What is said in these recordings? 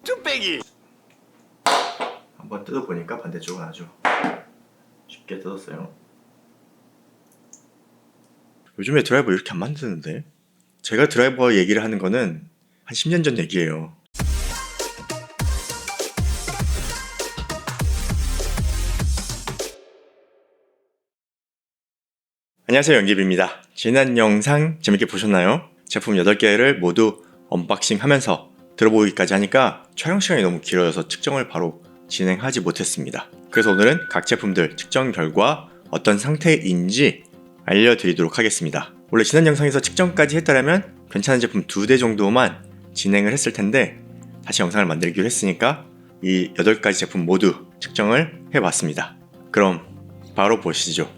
뚝배기. 한번 뜯어보니까 반대쪽은 아주 쉽게 뜯었어요. 요즘에 드라이버 이렇게 안 만드는데? 제가 드라이버 얘기를 하는 거는 한 10년 전 얘기예요. 안녕하세요, 영기비입니다. 지난 영상 재밌게 보셨나요? 제품 8개를 모두 언박싱 하면서 들어보기까지 하니까 촬영 시간이 너무 길어져서 측정을 바로 진행하지 못했습니다. 그래서 오늘은 각 제품들 측정 결과 어떤 상태인지 알려드리도록 하겠습니다. 원래 지난 영상에서 측정까지 했다면 괜찮은 제품 2대 정도만 진행을 했을 텐데 다시 영상을 만들기로 했으니까 이 8가지 제품 모두 측정을 해봤습니다. 그럼 바로 보시죠.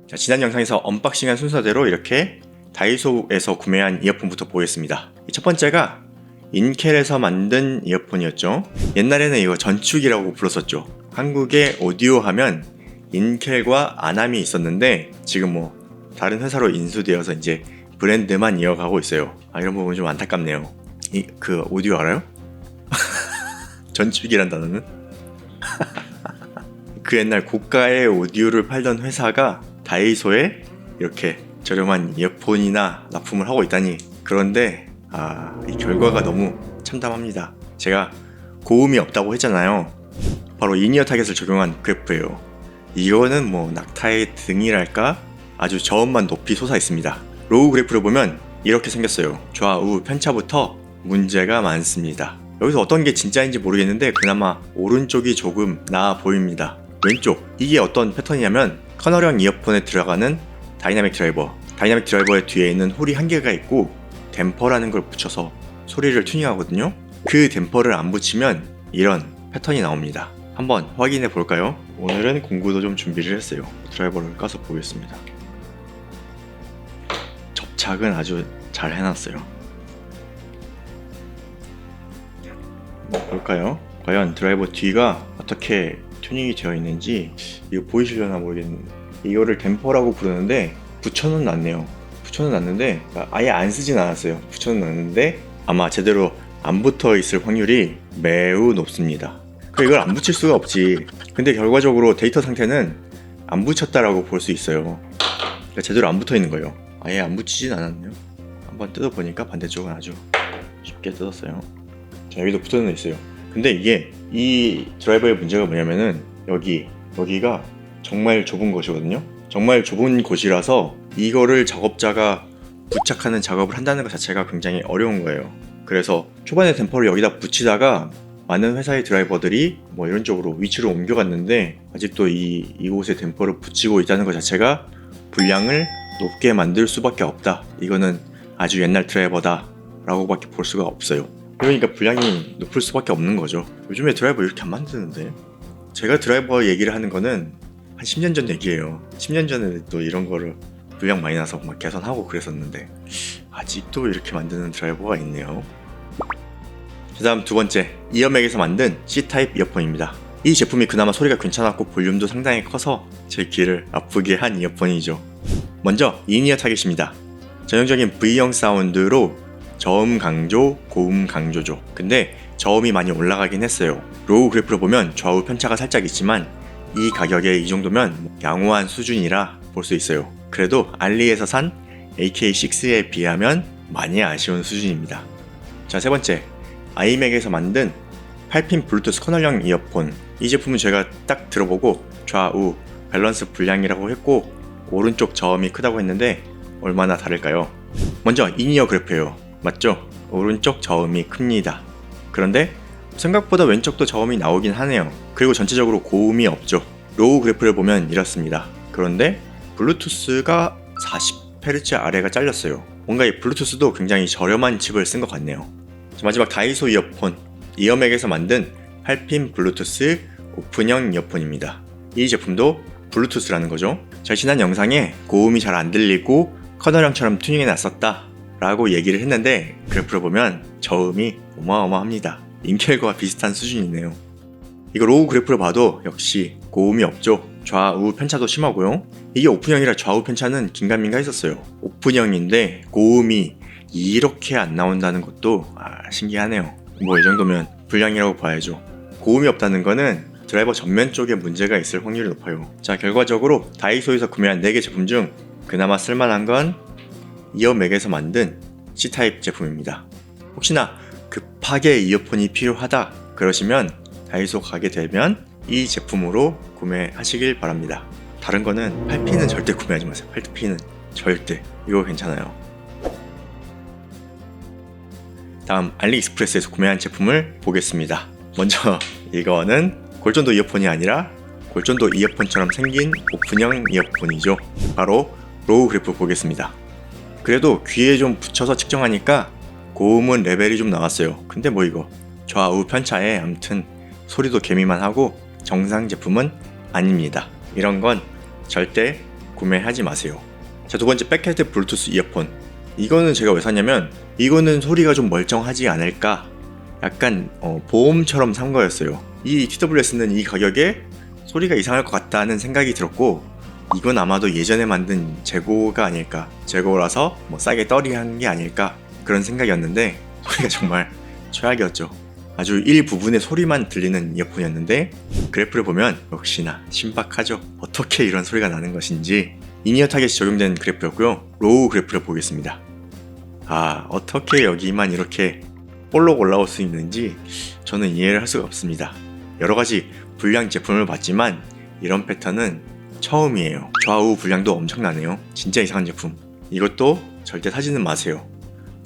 자, 지난 영상에서 언박싱한 순서대로 이렇게 다이소에서 구매한 이어폰부터 보겠습니다. 첫 번째가 인켈에서 만든 이어폰이었죠. 옛날에는 이거 전축이라고 불렀었죠. 한국에 오디오 하면 인켈과 아남이 있었는데 지금 뭐 다른 회사로 인수되어서 이제 브랜드만 이어가고 있어요. 이런 부분 좀 안타깝네요. 그 오디오 알아요? 전축이란 단어는? 그 옛날 고가의 오디오를 팔던 회사가 다이소에 이렇게 저렴한 이어폰이나 납품을 하고 있다니. 그런데 이 결과가 너무 참담합니다. 제가 고음이 없다고 했잖아요. 바로 인이어 타겟을 적용한 그래프예요. 이거는 뭐 낙타의 등이랄까? 아주 저음만 높이 솟아 있습니다. 로우 그래프를 보면 이렇게 생겼어요. 좌우 편차부터 문제가 많습니다. 여기서 어떤 게 진짜인지 모르겠는데 그나마 오른쪽이 조금 나아 보입니다. 왼쪽, 이게 어떤 패턴이냐면 커널형 이어폰에 들어가는 다이나믹 드라이버, 다이나믹 드라이버의 뒤에 있는 홀이 한 개가 있고 댐퍼라는 걸 붙여서 소리를 튜닝하거든요. 그 댐퍼를 안 붙이면 이런 패턴이 나옵니다. 한번 확인해 볼까요? 오늘은 공구도 좀 준비를 했어요. 드라이버를 까서 보겠습니다. 접착은 아주 잘 해놨어요. 볼까요? 과연 드라이버 뒤가 어떻게 튜닝이 되어 있는지. 이거 보이시려나 모르겠는데 이거를 댐퍼라고 부르는데 붙여는 놨네요. 붙여는 놨는데 아예 안 쓰진 않았어요. 붙여는 놨는데 아마 제대로 안 붙어 있을 확률이 매우 높습니다. 이걸 안 붙일 수가 없지. 근데 결과적으로 데이터 상태는 안 붙였다라고 볼 수 있어요. 그러니까 제대로 안 붙어 있는 거예요. 아예 안 붙이진 않았네요. 한번 뜯어보니까 반대쪽은 아주 쉽게 뜯었어요. 자, 여기도 붙어는 있어요. 근데 이게 이 드라이버의 문제가 뭐냐면은 여기가 정말 좁은 곳이거든요. 정말 좁은 곳이라서 이거를 작업자가 부착하는 작업을 한다는 것 자체가 굉장히 어려운 거예요. 그래서 초반에 댐퍼를 여기다 붙이다가 많은 회사의 드라이버들이 뭐 이런 쪽으로 위치로 옮겨갔는데 아직도 이곳에 댐퍼를 붙이고 있다는 것 자체가 불량을 높게 만들 수밖에 없다. 이거는 아주 옛날 드라이버다 라고 밖에 볼 수가 없어요. 그러니까 불량이 높을 수밖에 없는 거죠. 요즘에 드라이버 이렇게 안 만드는데. 제가 드라이버 얘기를 하는 거는 한 10년 전 얘기예요. 10년 전에 또 이런 거를 불량 많이 나서 막 개선하고 그랬었는데 아직도 이렇게 만드는 드라이버가 있네요. 그 다음 두 번째, 이어맥에서 만든 C타입 이어폰입니다. 이 제품이 그나마 소리가 괜찮았고 볼륨도 상당히 커서 제 귀를 아프게 한 이어폰이죠. 먼저 인이어 타겟입니다. 전형적인 V형 사운드로 저음 강조, 고음 강조죠. 근데 저음이 많이 올라가긴 했어요. 로우 그래프를 보면 좌우 편차가 살짝 있지만 이 가격에 이 정도면 양호한 수준이라 볼 수 있어요. 그래도 알리에서 산 AK6에 비하면 많이 아쉬운 수준입니다. 자, 세 번째, 아이맥에서 만든 8핀 블루투스 커널형 이어폰. 이 제품은 제가 딱 들어보고 좌우 밸런스 불량이라고 했고 오른쪽 저음이 크다고 했는데 얼마나 다를까요? 먼저 인이어 그래프예요. 맞죠? 오른쪽 저음이 큽니다. 그런데 생각보다 왼쪽도 저음이 나오긴 하네요. 그리고 전체적으로 고음이 없죠. 로우 그래프를 보면 이렇습니다. 그런데 블루투스가 40Hz 아래가 잘렸어요. 뭔가 이 블루투스도 굉장히 저렴한 칩을 쓴 것 같네요. 마지막 다이소 이어폰, 이어맥에서 만든 8핀 블루투스 오픈형 이어폰입니다. 이 제품도 블루투스라는 거죠. 제가 지난 영상에 고음이 잘 안 들리고 커널형처럼 튜닝해 놨었다 라고 얘기를 했는데 그래프를 보면 저음이 어마어마합니다. 인켈과 비슷한 수준이네요. 이거 로우 그래프를 봐도 역시 고음이 없죠. 좌우 편차도 심하고요. 이게 오픈형이라 좌우 편차는 긴가민가 했었어요. 오픈형인데 고음이 이렇게 안 나온다는 것도 신기하네요. 뭐 이 정도면 불량이라고 봐야죠. 고음이 없다는 거는 드라이버 전면 쪽에 문제가 있을 확률이 높아요. 자, 결과적으로 다이소에서 구매한 4개 제품 중 그나마 쓸만한 건 이어맥에서 만든 C타입 제품입니다. 혹시나 급하게 이어폰이 필요하다 그러시면 다이소 가게 되면 이 제품으로 구매하시길 바랍니다. 다른 거는 8P는 절대 구매하지 마세요. 8P는 절대. 이거 괜찮아요. 다음 알리익스프레스에서 구매한 제품을 보겠습니다. 먼저 이거는 골전도 이어폰이 아니라 골전도 이어폰처럼 생긴 오픈형 이어폰이죠. 바로 로우 그래프 보겠습니다. 그래도 귀에 좀 붙여서 측정하니까 고음은 레벨이 좀 나왔어요. 근데 뭐 이거 좌우 편차에 아무튼 소리도 개미만 하고 정상 제품은 아닙니다. 이런 건 절대 구매하지 마세요. 자, 두 번째 백헤드 블루투스 이어폰. 이거는 제가 왜 샀냐면 이거는 소리가 좀 멀쩡하지 않을까, 약간 보험처럼 산 거였어요. 이 TWS는 이 가격에 소리가 이상할 것 같다는 생각이 들었고, 이건 아마도 예전에 만든 재고가 아닐까, 재고라서 뭐 싸게 떨이한 게 아닐까, 그런 생각이었는데 소리가 정말 최악이었죠. 아주 일부분의 소리만 들리는 이어폰이었는데 그래프를 보면 역시나 신박하죠. 어떻게 이런 소리가 나는 것인지. 인이어 타겟이 적용된 그래프였고요. 로우 그래프를 보겠습니다. 어떻게 여기만 이렇게 볼록 올라올 수 있는지 저는 이해를 할 수가 없습니다. 여러가지 불량 제품을 봤지만 이런 패턴은 처음이에요. 좌우 불량도 엄청나네요. 진짜 이상한 제품. 이것도 절대 사지는 마세요.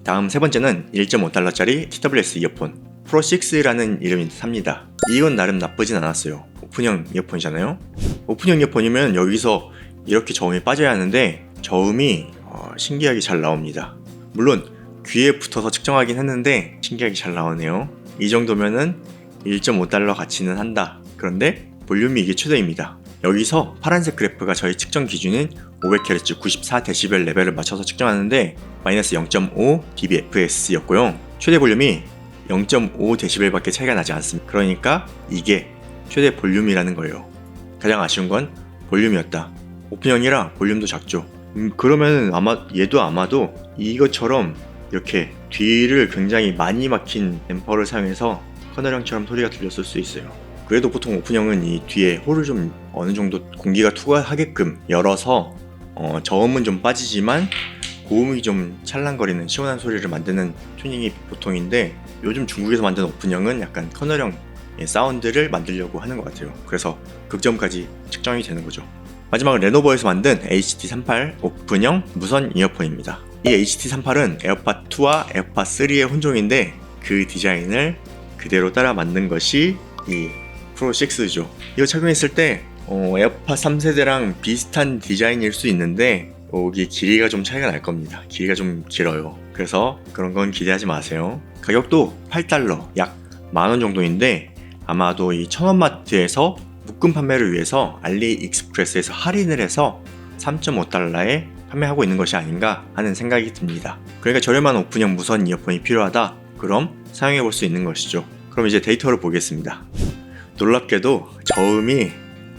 다음 세 번째는 1.5달러짜리 TWS 이어폰 프로6라는 이름이 삽니다. 이건 나름 나쁘진 않았어요. 오픈형 이어폰이잖아요. 오픈형 이어폰이면 여기서 이렇게 저음이 빠져야 하는데 저음이 신기하게 잘 나옵니다. 물론 귀에 붙어서 측정하긴 했는데 신기하게 잘 나오네요. 이 정도면은 1.5달러 가치는 한다. 그런데 볼륨이 이게 최대입니다. 여기서 파란색 그래프가 저희 측정 기준인 500Hz 94dB 레벨을 맞춰서 측정하는데 마이너스 0.5 dBFS였고요. 최대 볼륨이 0.5dB 밖에 차이가 나지 않습니다. 그러니까 이게 최대 볼륨이라는 거예요. 가장 아쉬운 건 볼륨이었다. 오픈형이라 볼륨도 작죠. 그러면 얘도 아마도 이것처럼 이렇게 뒤를 굉장히 많이 막힌 앰퍼를 사용해서 커널형처럼 소리가 들렸을 수 있어요. 그래도 보통 오픈형은 이 뒤에 홀을 좀 어느 정도 공기가 투과하게끔 열어서 저음은 좀 빠지지만 고음이 좀 찰랑거리는 시원한 소리를 만드는 튜닝이 보통인데, 요즘 중국에서 만든 오픈형은 약간 커널형 사운드를 만들려고 하는 것 같아요. 그래서 극저음까지 측정이 되는 거죠. 마지막으로 레노버에서 만든 HT38 오픈형 무선 이어폰입니다. 이 HT38은 에어팟 2와 에어팟 3의 혼종인데 그 디자인을 그대로 따라 만든 것이 이 프로6죠. 이거 착용했을 때 에어팟 3세대랑 비슷한 디자인일 수 있는데 여기 길이가 좀 차이가 날 겁니다. 길이가 좀 길어요. 그래서 그런 건 기대하지 마세요. 가격도 8달러, 약 10,000원 정도인데 아마도 이 천원마트에서 묶음 판매를 위해서 알리익스프레스에서 할인을 해서 3.5달러에 판매하고 있는 것이 아닌가 하는 생각이 듭니다. 그러니까 저렴한 오픈형 무선 이어폰이 필요하다? 그럼 사용해 볼 수 있는 것이죠. 그럼 이제 데이터를 보겠습니다. 놀랍게도 저음이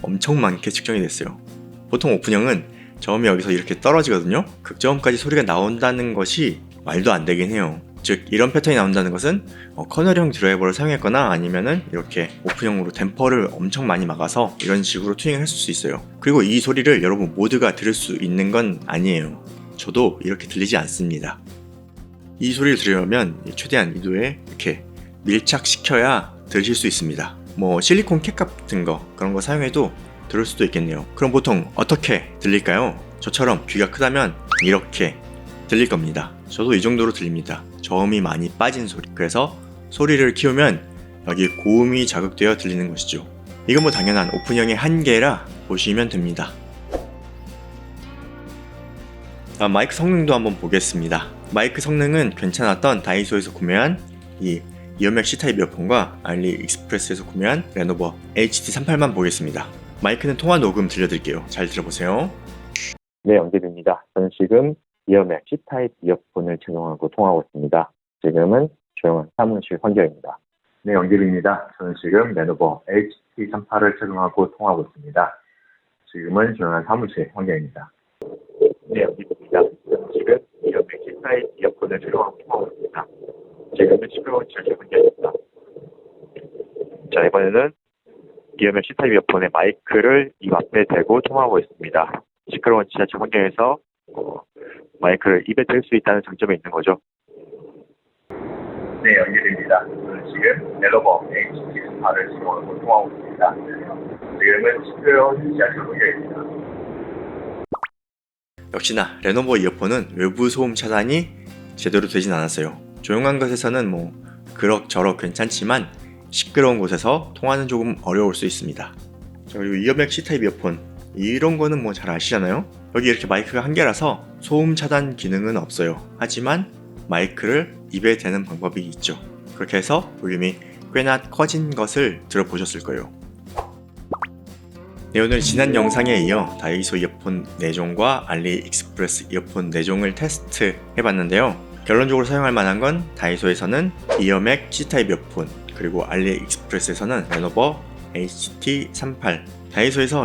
엄청 많게 측정이 됐어요. 보통 오픈형은 저음이 여기서 이렇게 떨어지거든요. 극저음까지 소리가 나온다는 것이 말도 안 되긴 해요. 즉 이런 패턴이 나온다는 것은 커널형 드라이버를 사용했거나 아니면은 이렇게 오픈형으로 댐퍼를 엄청 많이 막아서 이런 식으로 튜닝을 했을 수 있어요. 그리고 이 소리를 여러분 모두가 들을 수 있는 건 아니에요. 저도 이렇게 들리지 않습니다. 이 소리를 들으려면 최대한 이도에 이렇게 밀착시켜야 들으실 수 있습니다. 뭐 실리콘 캡 같은 거 그런 거 사용해도 들을 수도 있겠네요. 그럼 보통 어떻게 들릴까요? 저처럼 귀가 크다면 이렇게 들릴 겁니다. 저도 이 정도로 들립니다. 저음이 많이 빠진 소리. 그래서 소리를 키우면 여기 고음이 자극되어 들리는 것이죠. 이건 뭐 당연한 오픈형의 한계라 보시면 됩니다. 다음 마이크 성능도 한번 보겠습니다. 마이크 성능은 괜찮았던 다이소에서 구매한 이 이어맥 C타입 이어폰과 알리익스프레스에서 구매한 레노버 HT38만 보겠습니다. 마이크는 통화 녹음 들려드릴게요. 잘 들어보세요. 네, 영재입니다. 저는 지금 이어맥 C타입 이어폰을 착용하고 통화하고 있습니다. 지금은 조용한 사무실 환경입니다. 네, 영재입니다. 저는 지금 레노버 HT38을 착용하고 통화하고 있습니다. 지금은 조용한 사무실 환경입니다. 네, 영재입니다. 저는 지금 이어맥 C타입 이어폰을 착용하고 통화하고 있습니다. 지금은 시끄러운 지하철 환경입니다. 자, 이번에는 이어맥 C타입 이어폰의 마이크를 입 앞에 대고 통화하고 있습니다. 시끄러운 지하철 환경에서 마이크를 입에 댈 수 있다는 장점이 있는 거죠. 네, 연결입니다. 저는 지금 레노버 HT18을 사용하고 통화하고 있습니다. 지금은 시끄러운 지하철 환경입니다. 역시나 레노버 이어폰은 외부 소음 차단이 제대로 되진 않았어요. 조용한 곳에서는 뭐 그럭저럭 괜찮지만 시끄러운 곳에서 통화는 조금 어려울 수 있습니다. 자, 그리고 이어맥 C타입 이어폰 이런 거는 뭐 잘 아시잖아요. 여기 이렇게 마이크가 한 개라서 소음 차단 기능은 없어요. 하지만 마이크를 입에 대는 방법이 있죠. 그렇게 해서 볼륨이 꽤나 커진 것을 들어보셨을 거예요. 네, 오늘 지난 영상에 이어 다이소 이어폰 4종과 알리익스프레스 이어폰 4종을 테스트 해봤는데요. 결론적으로 사용할 만한 건 다이소에서는 이어맥 C타입 이어폰, 그리고 알리익스프레스에서는 레노버 HT38. 다이소에서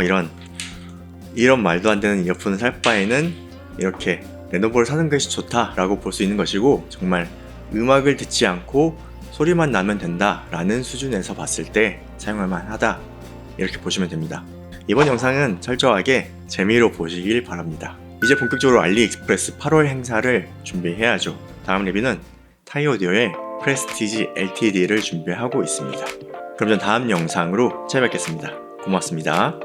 이런 말도 안 되는 이어폰을 살 바에는 이렇게 레노버를 사는 것이 좋다라고 볼 수 있는 것이고, 정말 음악을 듣지 않고 소리만 나면 된다라는 수준에서 봤을 때 사용할 만하다, 이렇게 보시면 됩니다. 이번 영상은 철저하게 재미로 보시길 바랍니다. 이제 본격적으로 알리익스프레스 8월 행사를 준비해야죠. 다음 리뷰는 타이오디오의 프레스티지 LTD를 준비하고 있습니다. 그럼 전 다음 영상으로 찾아뵙겠습니다. 고맙습니다.